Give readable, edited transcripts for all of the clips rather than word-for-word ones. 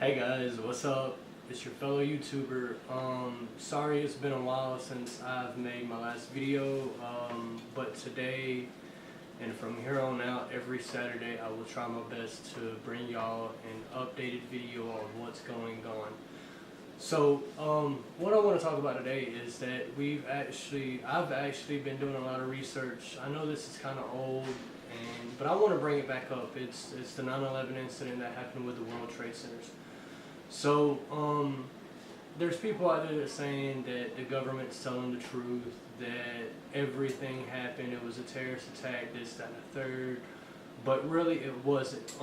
Hey guys, what's up? It's your fellow YouTuber. Sorry it's been a while since I've made my last video, but today and from here on out, every Saturday, I will try my best to bring y'all an updated video on what's going on. So, what I want to talk about today is that I've actually been doing a lot of research. I know this is kind of old, but I want to bring it back up. It's the 9/11 incident that happened with the World Trade Centers. So, there's people out there that are saying that the government's telling the truth, that everything happened, it was a terrorist attack, this, that, and the third, but really it wasn't.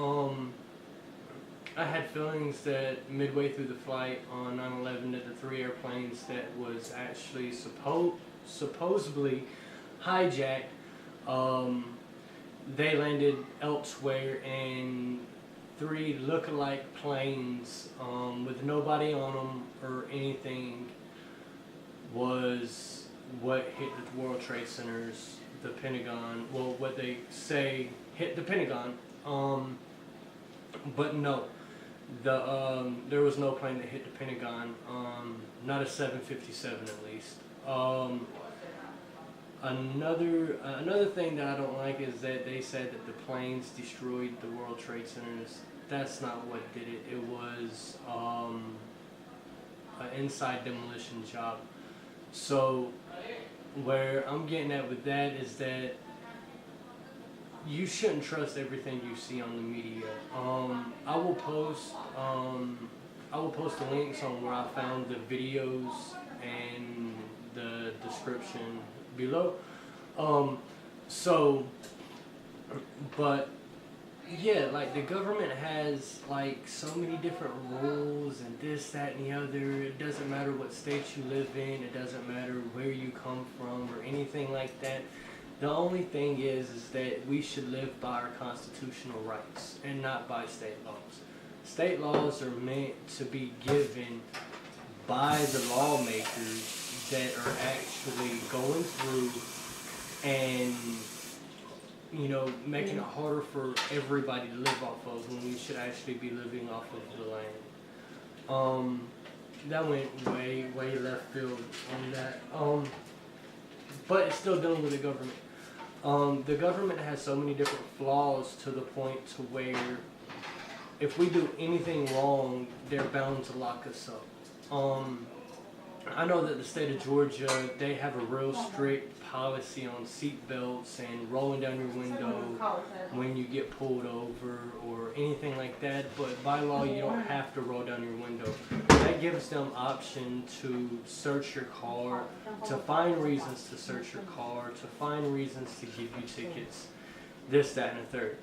I had feelings that midway through the flight on 9/11 that the three airplanes that was actually supposedly hijacked, they landed elsewhere, and three look-alike planes with nobody on them or anything was what hit the World Trade Centers, the Pentagon. Well, what they say hit the Pentagon, but no, there was no plane that hit the Pentagon. Not a 757 at least. Another thing that I don't like is that they said that the planes destroyed the World Trade Centers. That's not what did it. It was an inside demolition job. So where I'm getting at with that is that you shouldn't trust everything you see on the media. I will post the links on where I found the videos and the description below. But yeah, like the government has like so many different rules and this, that, and the other. It doesn't matter what state you live in. It doesn't matter where you come from or anything like that. The only thing is that we should live by our constitutional rights and not by state laws. State laws are meant to be given by the lawmakers that are actually going through and, you know, making it harder for everybody to live off of when we should actually be living off of the land. That went way left field on that. But it's still dealing with the government. The government has so many different flaws to the point to where if we do anything wrong, they're bound to lock us up. I know that the state of Georgia, they have a real strict policy on seat belts and rolling down your window when you get pulled over or anything like that, but by law you don't have to roll down your window. That gives them option to search your car, to find reasons to search your car, to find reasons to give you tickets, this, that, and the third.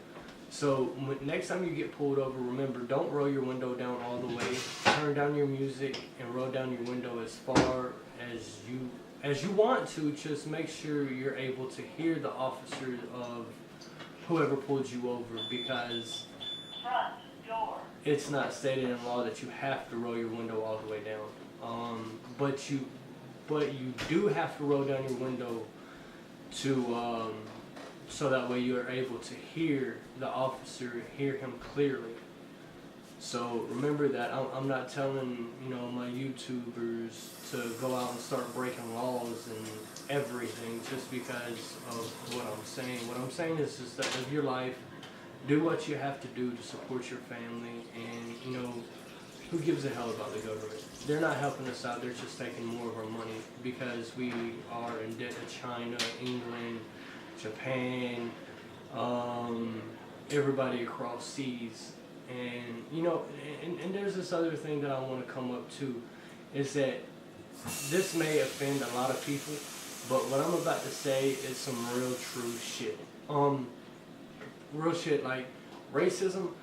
So next time you get pulled over, remember, don't roll your window down all the way. Turn down your music and roll down your window as far as you want to. Just make sure you're able to hear the officer of whoever pulled you over, because it's not stated in law that you have to roll your window all the way down. But you do have to roll down your window to so that way you are able to hear the officer, hear him clearly. So remember that. I'm not telling, you know, my YouTubers to go out and start breaking laws and everything just because of what I'm saying. What I'm saying is just that live your life, do what you have to do to support your family, and, you know, who gives a hell about the government? They're not helping us out. They're just taking more of our money because we are in debt to China, England, Japan, everybody across seas. And, you know, and there's this other thing that I want to come up to, is that this may offend a lot of people, but what I'm about to say is some real true shit. Real shit, like racism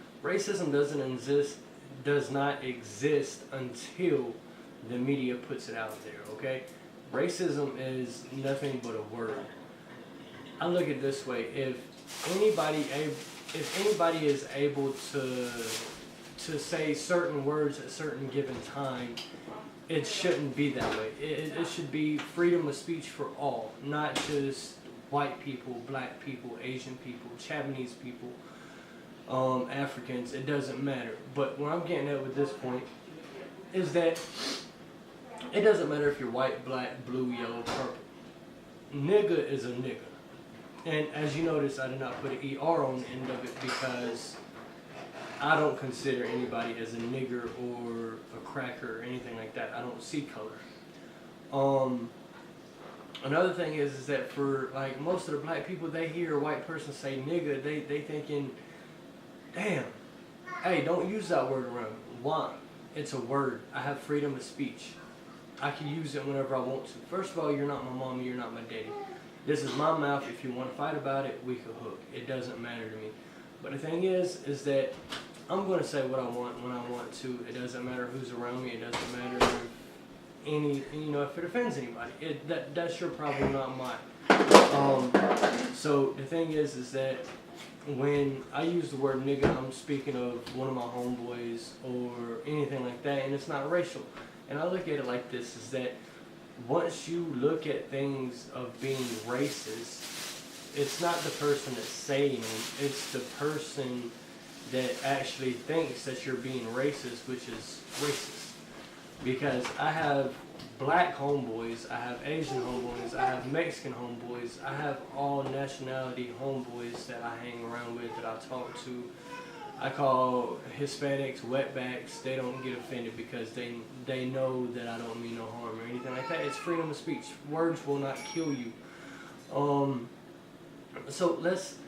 does not exist until the media puts it out there, okay? Racism is nothing but a word. I look at it this way: if anybody is able to say certain words at a certain given time, it shouldn't be that way. It should be freedom of speech for all, not just white people, black people, Asian people, Japanese people, Africans, it doesn't matter. But what I'm getting at with this point is that it doesn't matter if you're white, black, blue, yellow, purple. Nigga is a nigga. And as you notice, I did not put an ER on the end of it because I don't consider anybody as a nigger or a cracker or anything like that. I don't see color. Another thing is that for like most of the black people, they hear a white person say nigga, they thinking, damn, hey, don't use that word around me. Why? It's a word. I have freedom of speech. I can use it whenever I want to. First of all, you're not my mommy, you're not my daddy. This is my mouth. If you want to fight about it, we could hook. It doesn't matter to me. But the thing is that I'm going to say what I want when I want to. It doesn't matter who's around me. It doesn't matter if if it offends anybody. That's your problem, not mine. So the thing is that when I use the word nigga, I'm speaking of one of my homeboys or anything like that, and it's not racial. And I look at it like this, is that once you look at things of being racist, it's not the person that's saying them, it's the person that actually thinks that you're being racist, which is racist. Because I have black homeboys, I have Asian homeboys, I have Mexican homeboys, I have all nationality homeboys that I hang around with, that I talk to. I call Hispanics wetbacks. They don't get offended because they know that I don't mean no harm or anything like that. It's freedom of speech. Words will not kill you. So let's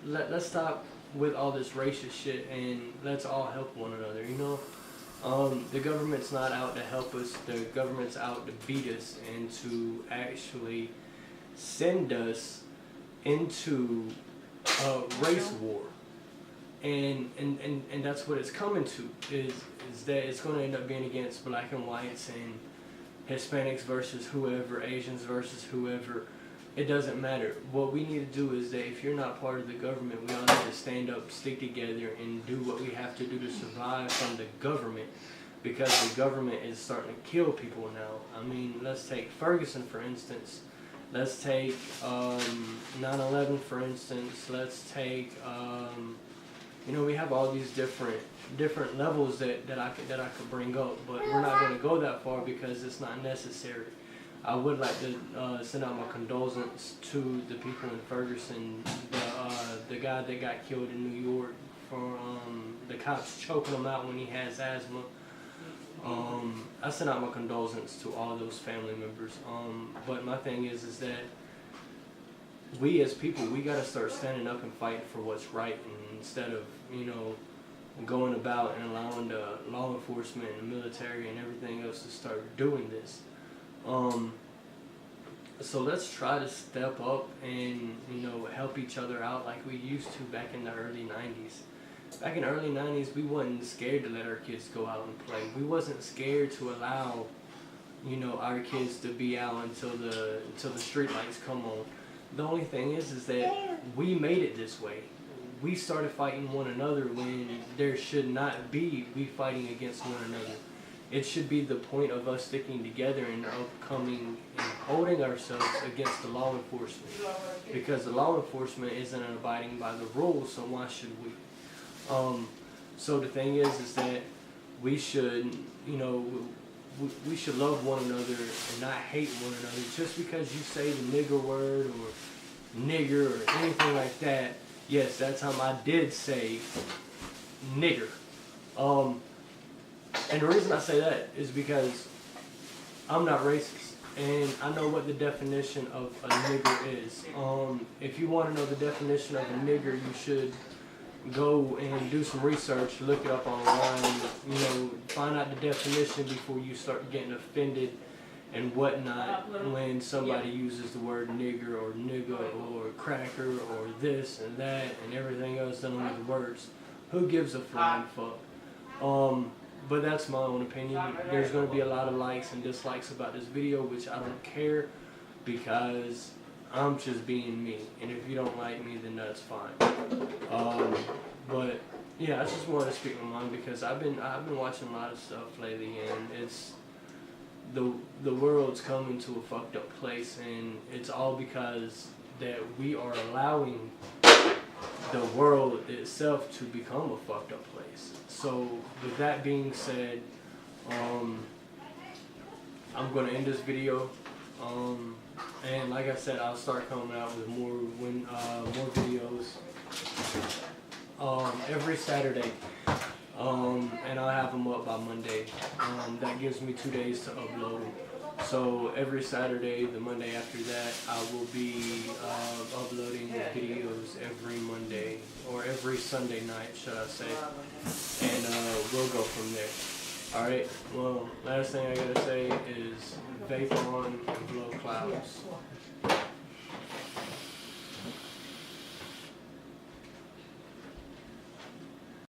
stop with all this racist shit and let's all help one another. The government's not out to help us. The government's out to beat us and to actually send us into a race war. And that's what it's coming to, is that it's going to end up being against black and whites and Hispanics versus whoever, Asians versus whoever. It doesn't matter. What we need to do is that if you're not part of the government, we all need to stand up, stick together, and do what we have to do to survive from the government, because the government is starting to kill people now. I mean, let's take Ferguson, for instance. Let's take 9/11, for instance. Let's take... we have all these different levels that I could bring up, but we're not going to go that far because it's not necessary. I would like to send out my condolences to the people in Ferguson, the guy that got killed in New York for the cops choking him out when he has asthma. I send out my condolences to all those family members. But my thing is that we as people, we got to start standing up and fighting for what's right, and instead of going about and allowing the law enforcement and the military and everything else to start doing this. So let's try to step up and help each other out like we used to back in the early 90s. Back in the early 90s, we wasn't scared to let our kids go out and play. We wasn't scared to allow our kids to be out until the street lights come on. The only thing is that we made it this way. We started fighting one another when there should not be we fighting against one another. It should be the point of us sticking together and upcoming and holding ourselves against the law enforcement. Because the law enforcement isn't abiding by the rules, so why should we? So the thing is that we should, we should love one another and not hate one another. Just because you say the nigger word or nigger or anything like that, yes, that time I did say nigger. And the reason I say that is because I'm not racist, and I know what the definition of a nigger is. If you want to know the definition of a nigger, you should go and do some research, look it up online, find out the definition before you start getting offended and whatnot when somebody uses the word nigger or nigga or cracker or this and that and everything else done with the words. Who gives a flying fuck? But that's my own opinion. There's going to be a lot of likes and dislikes about this video, which I don't care, because I'm just being me. And if you don't like me, then that's fine. But yeah, I just wanted to speak my mind because I've been watching a lot of stuff lately, and it's the world's coming to a fucked up place, and it's all because that we are allowing the world itself to become a fucked up place. So with that being said, I'm gonna end this video. And like I said, I'll start coming out with more videos every Saturday. And I'll have them up by Monday. That gives me 2 days to upload them. So every Saturday, the Monday after that, I will be uploading videos every Monday, or every Sunday night, should I say. And we'll go from there. Alright, well, last thing I gotta say is vape on and blow clouds.